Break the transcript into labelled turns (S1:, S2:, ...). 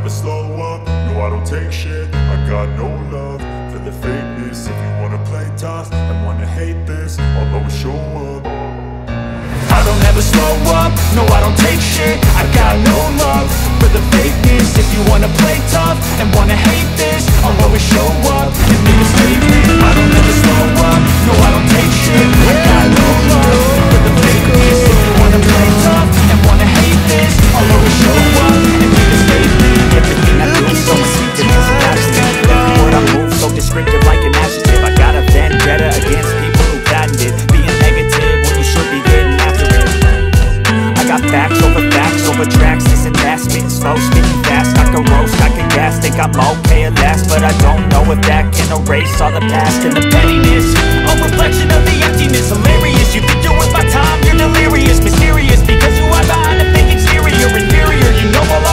S1: never slow up, no I don't take shit. I got no love for the fakeness. If you wanna play tough and wanna hate this, I'll always show up. I don't ever slow up, no I don't take shit. I got no love for the fakeness. If you wanna play tough and wanna hate this, I'll always show up and make a statement. I don't ever slow up, no I don't take shit. I got no love for the fakeness. If you wanna play tough and wanna hate this, I'll always show up and make a statement.
S2: Everything I do is so instinctive, it's an accident. Every word I move so descriptive like an adjective. I got a vendetta against people who patented being negative when you should be getting after it. I got facts over tracks, this and that, spitting slow, spitting fast. I can roast, I can gas, think I'm okay at last, but I don't know if that can erase all the past and the pettiness. A reflection of the emptiness, hilarious. You think you're worth my time, you're delirious, mysterious, because you are behind a fake exterior, inferior. You know all